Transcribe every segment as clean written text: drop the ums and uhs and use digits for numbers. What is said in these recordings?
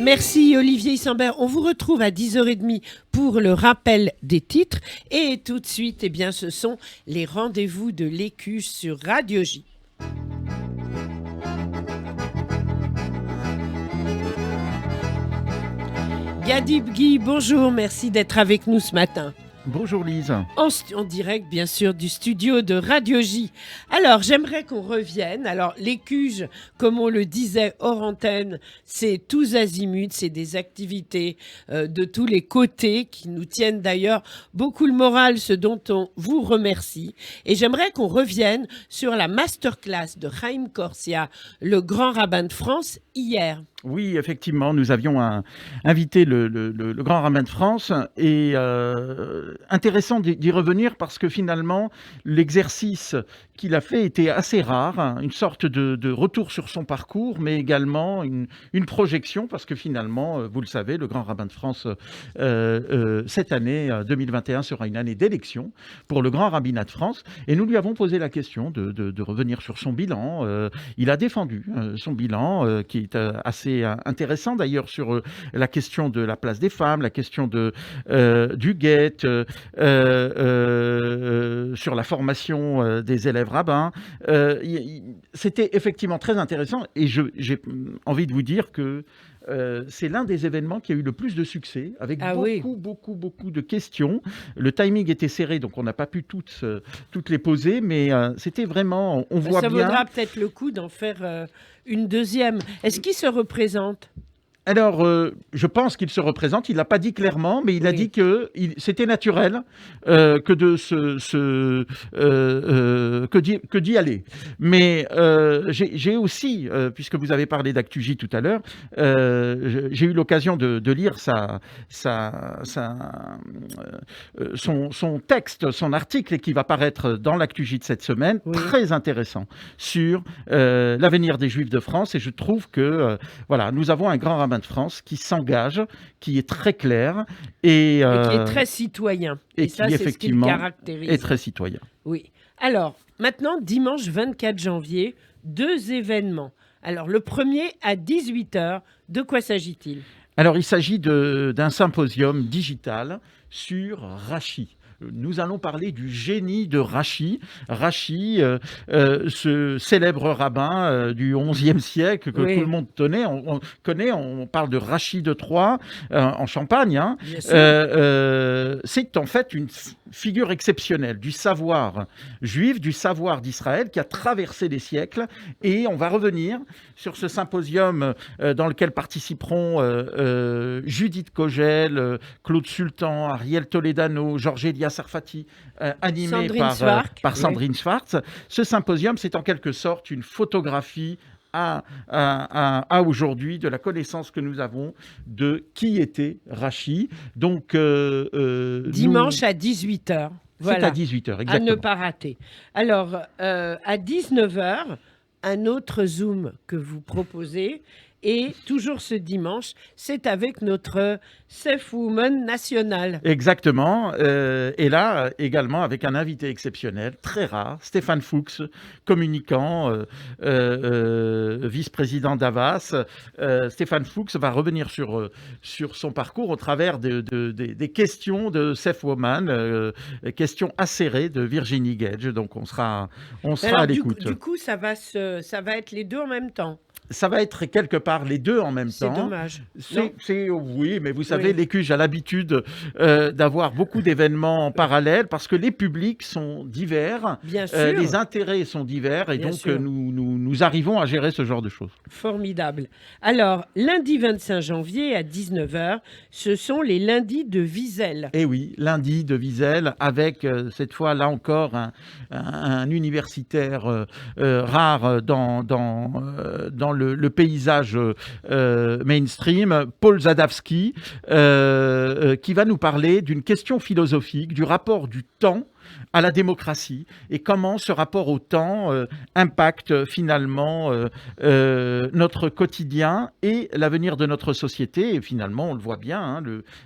Merci Olivier Isambert. On vous retrouve à 10h30 pour le rappel des titres. Et tout de suite, eh bien, ce sont les rendez-vous de l'Écuche sur Radio J. Gadib Guy, bonjour, merci d'être avec nous ce matin. Bonjour Lise. En direct, bien sûr, du studio de Radio J. Alors, j'aimerais qu'on revienne. Alors, l'Écuge, comme on le disait hors antenne, c'est tous azimuts, c'est des activités de tous les côtés qui nous tiennent d'ailleurs beaucoup le moral, ce dont on vous remercie. Et j'aimerais qu'on revienne sur la masterclass de Chaim Corsia, le grand rabbin de France, hier. Oui, effectivement, nous avions invité le grand rabbin de France et intéressant d'y revenir parce que finalement, l'exercice qu'il a fait était assez rare, une sorte de retour sur son parcours, mais également une projection parce que finalement, vous le savez, le grand rabbin de France, cette année 2021 sera une année d'élection pour le grand rabbinat de France et nous lui avons posé la question de revenir sur son bilan. Il a défendu son bilan qui est assez intéressant d'ailleurs sur la question de la place des femmes, la question du guet, sur la formation des élèves rabbins. C'était effectivement très intéressant et j'ai envie de vous dire que c'est l'un des événements qui a eu le plus de succès, avec beaucoup de questions. Le timing était serré, donc on n'a pas pu toutes les poser, mais c'était vraiment, on voit bien... Ça vaudra peut-être le coup d'en faire une deuxième. Est-ce qu'il se représente ? Alors, je pense qu'il se représente. Il l'a pas dit clairement, mais il a dit que c'était naturel que d'y aller. Mais j'ai aussi, puisque vous avez parlé d'ActuJ tout à l'heure, j'ai eu l'occasion de lire son texte, son article qui va paraître dans l'ActuJ de cette semaine, très intéressant sur l'avenir des Juifs de France. Et je trouve que voilà, nous avons un grand rabbin de France qui s'engage, qui est très clair et qui est très citoyen. Et ça, qui c'est effectivement ce qui le caractérise. est très citoyen. Oui. Alors, maintenant, dimanche 24 janvier, 2 événements. Alors, le premier à 18h, de quoi s'agit-il ? Alors, il s'agit d'un symposium digital sur Rachi. Nous allons parler du génie de Rachi. Rachi, ce célèbre rabbin du XIe siècle que tout le monde connaît. On parle de Rachi de Troyes en Champagne. Hein. C'est en fait une figure exceptionnelle du savoir juif, du savoir d'Israël qui a traversé les siècles. Et on va revenir sur ce symposium dans lequel participeront Judith Kogel, Claude Sultan, Ariel Toledano, Georges Elias Sarfati, animé par Sandrine Schwartz. Ce symposium, c'est en quelque sorte une photographie à aujourd'hui de la connaissance que nous avons de qui était Rachi. Donc, dimanche à 18h. Voilà. C'est à 18h, exactement. À ne pas rater. Alors, à 19h, un autre Zoom que vous proposez. Et toujours ce dimanche, c'est avec notre Safe Woman nationale. Exactement. Et là, également, avec un invité exceptionnel, très rare, Stéphane Fuchs, communicant, vice-président d'Havas. Stéphane Fuchs va revenir sur son parcours au travers des questions de Safe Woman, questions acérées de Virginie Gage. Donc, on sera à l'écoute. Du coup, ça va être les deux en même temps. Ça va être quelque part les deux en même temps. C'est dommage. Oui, mais vous savez, l'Écuge a l'habitude d'avoir beaucoup d'événements en parallèle parce que les publics sont divers, bien sûr. Les intérêts sont divers et bien donc nous arrivons à gérer ce genre de choses. Formidable. Alors, lundi 25 janvier à 19h, ce sont les lundis de Wiesel. Eh oui, lundi de Wiesel avec cette fois là encore un universitaire rare dans le paysage mainstream, Paul Zadavsky, qui va nous parler d'une question philosophique, du rapport du temps à la démocratie et comment ce rapport au temps impacte finalement notre quotidien et l'avenir de notre société. Et finalement, on le voit bien, hein,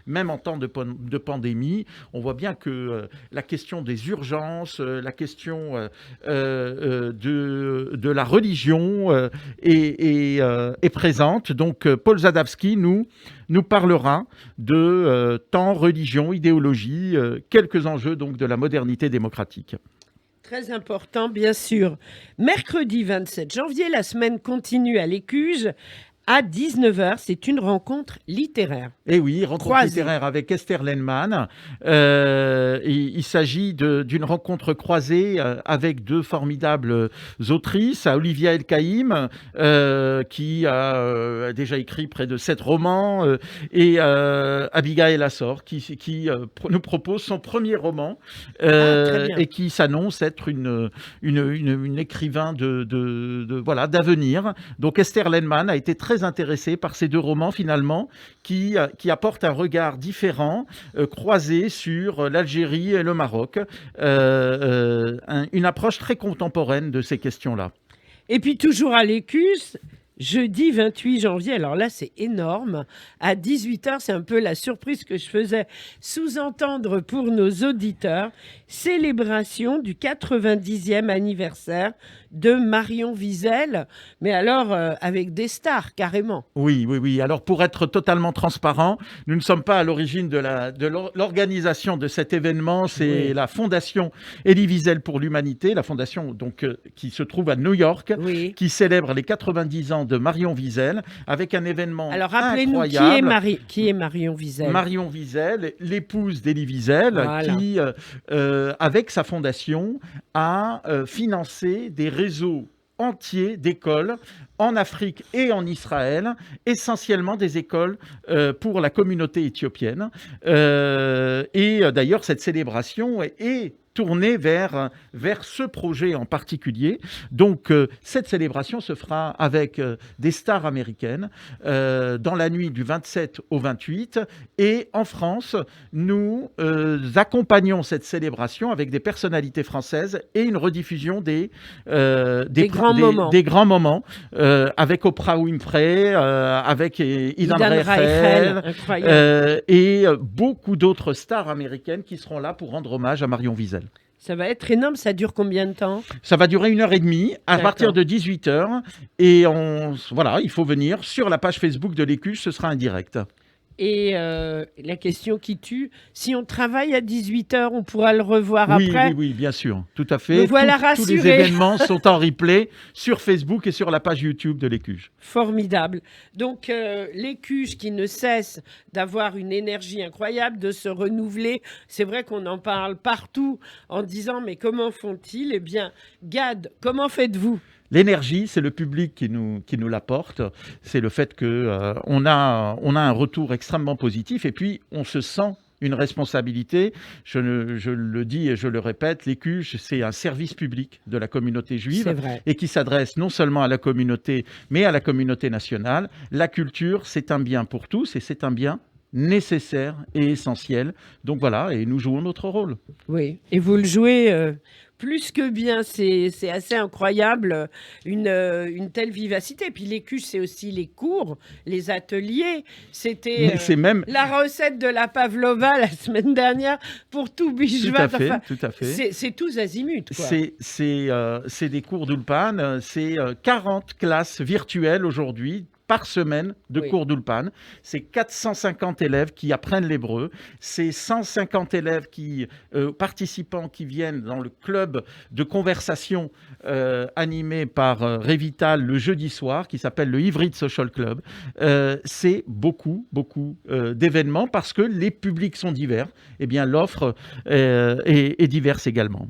même en temps de pandémie, on voit bien que la question des urgences, la question de la religion est présente. Donc, Paul Zadawski nous parlera de temps, religion, idéologie, quelques enjeux donc de la modernité démocratique. Très important, bien sûr. Mercredi 27 janvier, la semaine continue à l'Écuge. À 19h, c'est une rencontre littéraire. Et oui, rencontre littéraire avec Esther Lenman. Il s'agit d'une rencontre croisée avec deux formidables autrices, Olivia El-Kaïm, qui a déjà écrit près de 7 romans, et Abigail Assor, qui nous propose son premier roman, et qui s'annonce être une écrivain d'avenir. Donc Esther Lenman a été très intéressée par ces deux romans finalement qui apportent un regard différent, croisé sur l'Algérie et le Maroc, une approche très contemporaine de ces questions-là. Et puis toujours à l'Écuge, jeudi 28 janvier, alors là c'est énorme, à 18h, c'est un peu la surprise que je faisais sous-entendre pour nos auditeurs, célébration du 90e anniversaire de Marion Wiesel, mais alors avec des stars carrément. Oui. Alors pour être totalement transparent, nous ne sommes pas à l'origine de l'organisation de cet événement. C'est la Fondation Elie Wiesel pour l'Humanité, la fondation donc qui se trouve à New York, qui célèbre les 90 ans de Marion Wiesel avec un événement incroyable. Alors rappelez-nous qui est Marion Wiesel. Marion Wiesel, l'épouse d'Elie Wiesel, qui avec sa fondation a financé des réseaux entiers d'écoles en Afrique et en Israël, essentiellement des écoles pour la communauté éthiopienne. Et d'ailleurs, cette célébration est tournée vers ce projet en particulier. Donc, cette célébration se fera avec des stars américaines dans la nuit du 27 au 28. Et en France, nous accompagnons cette célébration avec des personnalités françaises et une rediffusion des grands moments avec Oprah Winfrey, avec Idan Reichel, et beaucoup d'autres stars américaines qui seront là pour rendre hommage à Marion Wiesel. Ça va être énorme, ça dure combien de temps? Ça va durer 1h30 à partir de 18h. Et il faut venir sur la page Facebook de l'Écuge, ce sera un direct. Et la question qui tue, si on travaille à 18h, on pourra le revoir après? Oui, bien sûr, tout à fait. Me voilà rassurée. Tous les événements sont en replay sur Facebook et sur la page YouTube de l'Écuge. Formidable. Donc, l'Écuge qui ne cesse d'avoir une énergie incroyable, de se renouveler. C'est vrai qu'on en parle partout en disant, mais comment font-ils? Eh bien, Gad, comment faites-vous? L'énergie, c'est le public qui nous l'apporte. C'est le fait qu'on a un retour extrêmement positif et puis on se sent une responsabilité. Je le dis et je le répète, l'Écuge, c'est un service public de la communauté juive et qui s'adresse non seulement à la communauté, mais à la communauté nationale. La culture, c'est un bien pour tous et c'est un bien nécessaire et essentiel. Donc voilà, et nous jouons notre rôle. Oui, et vous le jouez plus que bien, c'est assez incroyable, une telle vivacité. Puis l'Écuge, c'est aussi les cours, les ateliers. C'était la recette de la pavlova la semaine dernière pour tout Bijvat. Tout à fait. C'est tous azimuts, quoi. C'est des cours d'Ulpan, c'est 40 classes virtuelles aujourd'hui, par semaine de cours d'Ulpan. C'est 450 élèves qui apprennent l'hébreu. C'est 150 élèves participants qui viennent dans le club de conversation animé par Revital le jeudi soir, qui s'appelle le Ivrit Social Club. C'est beaucoup d'événements parce que les publics sont divers. Eh bien, l'offre est diverse également.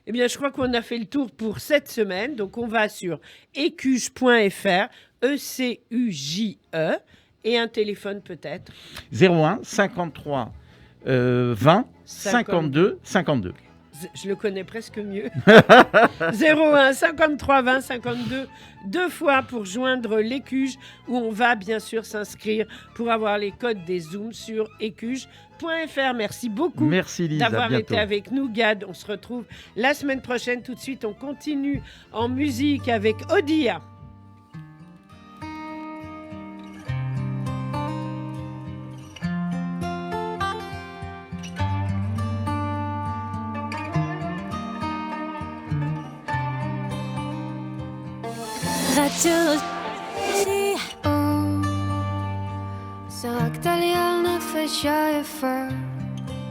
Eh bien, je crois qu'on a fait le tour pour cette semaine. Donc, on va sur écuge.fr, E-C-U-J-E, et un téléphone peut-être. 01 53 20 52 52. Je le connais presque mieux. 01 53 20 52, 2 fois pour joindre l'Écuge, où on va bien sûr s'inscrire pour avoir les codes des Zooms sur écuge.fr. Merci beaucoup. Merci Lise, à d'avoir bientôt. été avec nous, Gad. On se retrouve la semaine prochaine. Tout de suite, on continue en musique avec Odia. Så akta leende för jag är för